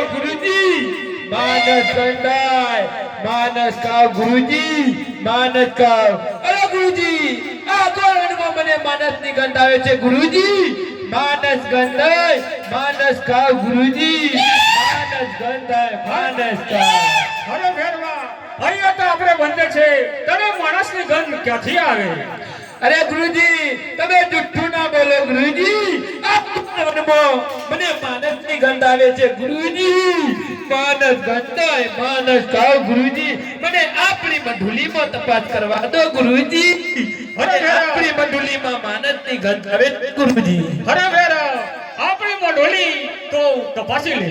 गुरुजी मानस कंदाय मानस का गुरुजी मानस का अरे गुरुजी आ कोणમાં મને માનસની ગંધ આવે છે ગુરુજી માનસ ગંધાય માનસ का गुरुजी માનસ ગંધાય માનસ का અરે ભેરવા અહીંયા તો આપણે બંને છે તને માણસની ગંધ ક્યાંથી આવે अरे गुरुजी તમે જુઠ્ઠું ના બોલો ગુરુજી આ વનમાં મને માનસની ગંધ આવે છે ગુરુજી માનસ ગંધાય માનસ का गुरुजी મને આપણી મંડુલીમાં તપાસ કરવા દો ગુરુજી અને આપણી મંડુલીમાં માનસની ગંધ આવે છે ગુરુજી અરે ભેરા આપણી મંડોળી તો તપાસી લે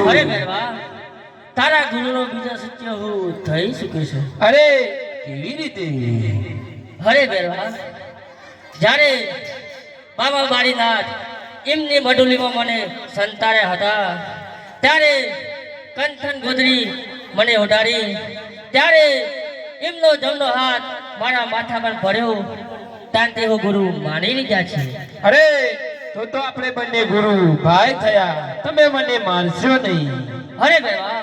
અરે મેરવા તારા ગુરુનો બીજા સત્ય હું થઈ શકે છે અરે કેવી રીતે અરે મેરવા જ્યારે બાબા બારીનાથ એમની મડુલીમાં મને સંતાડ્યા હતા ત્યારે કંઠન ગોદરી મને ઓઢાડી ત્યારે એમનો જમણો હાથ મારા માથા પર ભર્યો તાંતે હું ગુરુ માની લીધા છે અરે તો આપણે બંને ગુરુ ભાઈ થયા. તમે મને મારશો નહીં. અરે ભેરવા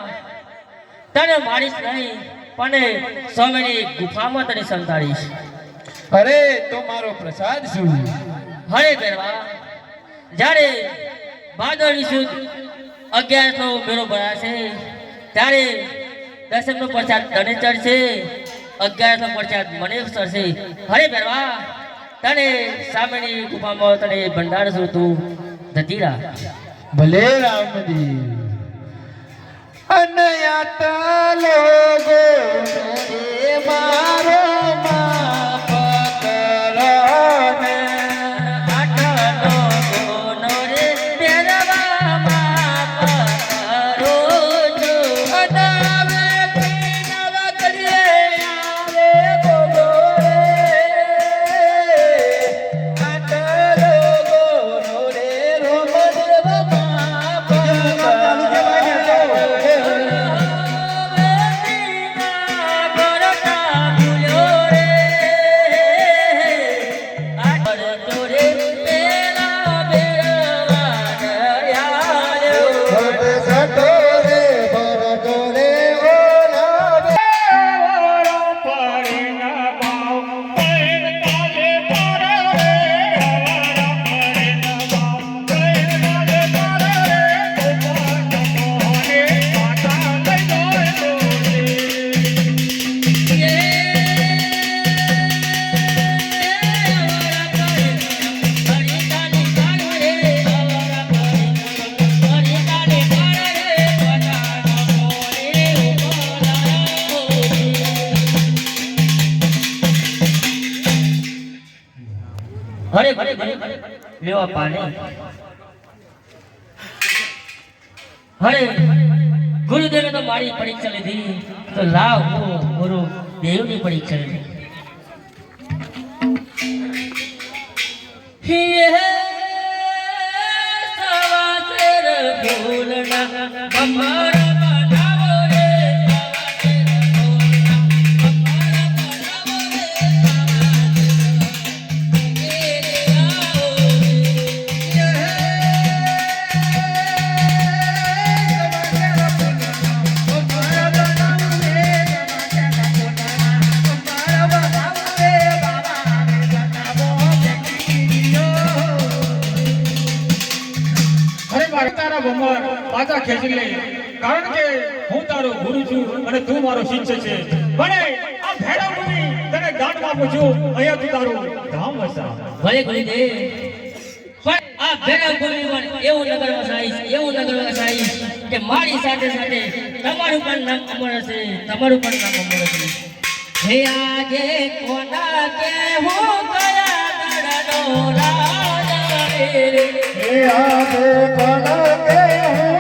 તને મારીશ નહીં પણ સ્વામીની ગુફામાં તને સંતાડીશ. અરે તો મારો પ્રસાદ શું? હરે ભેરવા જ્યારે ભાદરવી સુદ 1100 મેળો ભરાશે ત્યારે દસમનો પ્રસાદ તને ચડશે, 1100 પ્રસાદ મને ચડશે. હરે ભેરવા તને સામેની ગુફામાં તને ભંડાર છું તું ધતીરા. ભલે રામજી. અનયાતા લોગો રે મારો માફ કરો ને. આટલો ગોનો રે ભેરવા માફ કરો છો. અનાવે નવા કરીએ આવે બોલો રે. આટલો ગોનો રે રોમદેવ માફ હરે લેવા પાણી. હરે ગુરુદેવે તો મારી પરીક્ષા લીધી તો લાવ હું ગુરુ દેવની પરીક્ષા લીધી. હે સવાસેર ફૂલના બમર બનાવો રે. અરે મારે તારા ભમર પાછા ખેંચી લે, કારણ કે હું તારો ગુરુ છું અને તું મારો શિષ્ય છે. મને આ ભેડા મુનિ તને ગાંઠ આપું છું, અહીંયા તું તારું ધામ વસા. ભલે ગુરુદેવ પણ આ ભેગા ગુરુમાં એવું નગર વસાઈશ કે મારી સાથે સાથે તમારું પણ નામ અમર હશે, તમારું પણ નામ અમર હશે. હે આજે કોના કે હું કયા દડનો રાજા રે. હે આજે કોના કે હું